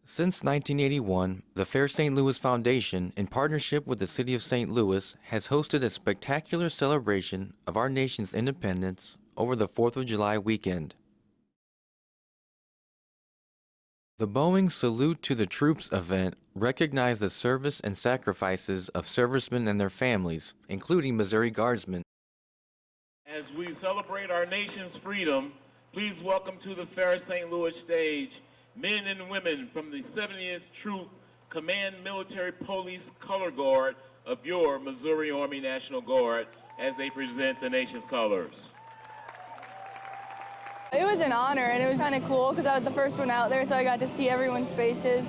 Since 1981, the Fair St. Louis Foundation, in partnership with the City of St. Louis, has hosted a spectacular celebration of our nation's independence over the 4th of July weekend. The Boeing Salute to the Troops event recognized the service and sacrifices of servicemen and their families, including Missouri Guardsmen. As we celebrate our nation's freedom, please welcome to the Fair St. Louis stage men and women from the 70th Troop Command Military Police Color Guard of your Missouri Army National Guard as they present the nation's colors. It was an honor, and it was kind of cool because I was the first one out there, so I got to see everyone's faces.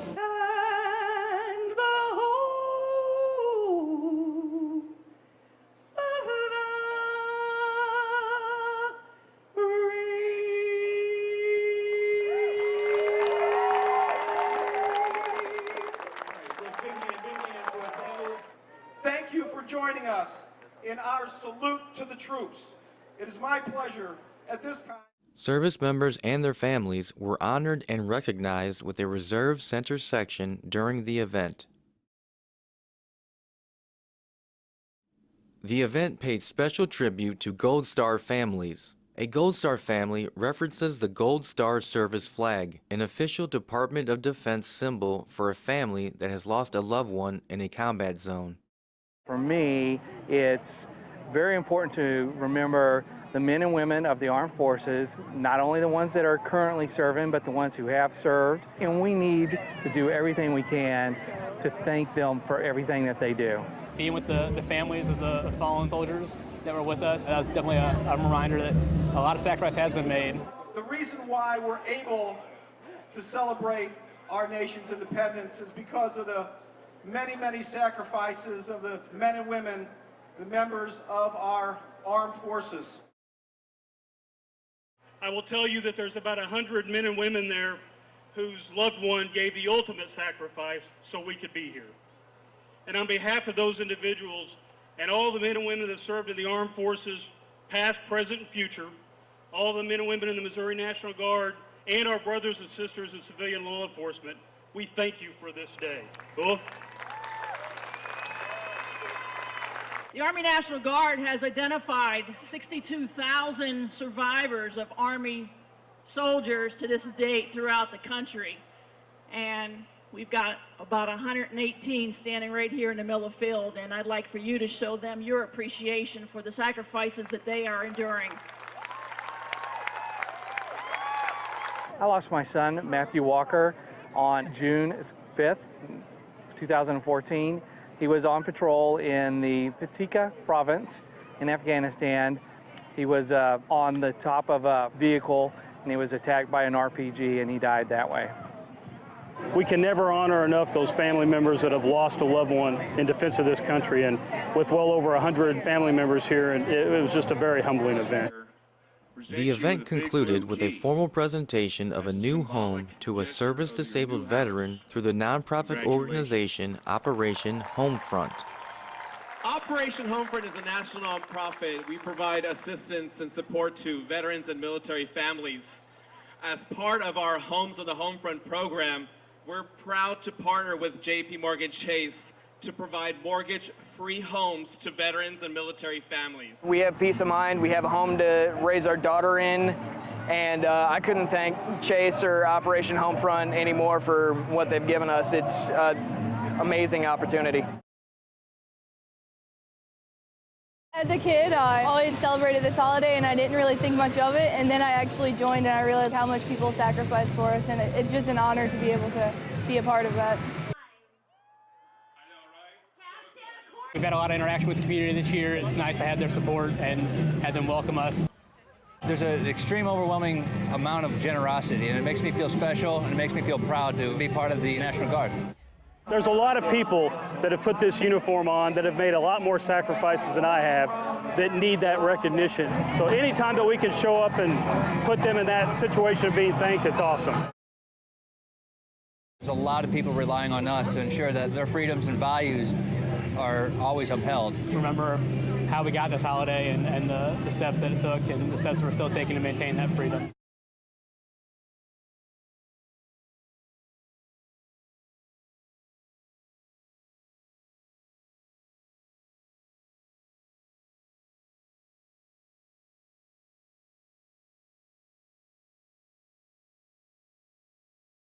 Thank you for joining us in our salute to the troops. It is my pleasure at this time. Service members and their families were honored and recognized with a Reserve Center section during the event. The event paid special tribute to Gold Star families. A Gold Star family references the Gold Star Service flag, an official Department of Defense symbol for a family that has lost a loved one in a combat zone. For me, it's very important to remember the men and women of the armed forces, not only the ones that are currently serving, but the ones who have served. And we need to do everything we can to thank them for everything that they do. Being with the families of the fallen soldiers that were with us, that was definitely a reminder that a lot of sacrifice has been made. The reason why we're able to celebrate our nation's independence is because of the many, many sacrifices of the men and women, the members of our armed forces. I will tell you that there's about 100 men and women there whose loved one gave the ultimate sacrifice so we could be here. And on behalf of those individuals and all the men and women that served in the armed forces, past, present, and future, all the men and women in the Missouri National Guard, and our brothers and sisters in civilian law enforcement, we thank you for this day. Cool? The Army National Guard has identified 62,000 survivors of Army soldiers to this date throughout the country. And we've got about 118 standing right here in the middle of the field, and I'd like for you to show them your appreciation for the sacrifices that they are enduring. I lost my son, Matthew Walker, on June 5th, 2014. He was on patrol in the Paktika province in Afghanistan. He was on the top of a vehicle, and he was attacked by an RPG, and he died that way. We can never honor enough those family members that have lost a loved one in defense of this country, and with well over 100 family members here, and it was just a very humbling event. The event concluded with a formal presentation of a new home to a service-disabled veteran through the nonprofit organization Operation Homefront. Operation Homefront is a national nonprofit. We provide assistance and support to veterans and military families. As part of our Homes on the Homefront program, we're proud to partner with JP Morgan Chase to provide mortgage-free homes to veterans and military families. We have peace of mind. We have a home to raise our daughter in, and I couldn't thank Chase or Operation Homefront anymore for what they've given us. It's an amazing opportunity. As a kid, I always celebrated this holiday, and I didn't really think much of it, and then I actually joined, and I realized how much people sacrifice for us, and it's just an honor to be able to be a part of that. We've had a lot of interaction with the community this year. It's nice to have their support and have them welcome us. There's an extreme, overwhelming amount of generosity, and it makes me feel special, and it makes me feel proud to be part of the National Guard. There's a lot of people that have put this uniform on that have made a lot more sacrifices than I have that need that recognition. So anytime that we can show up and put them in that situation of being thanked, it's awesome. There's a lot of people relying on us to ensure that their freedoms and values are always upheld. Remember how we got this holiday and the steps that it took and the steps we're still taking to maintain that freedom.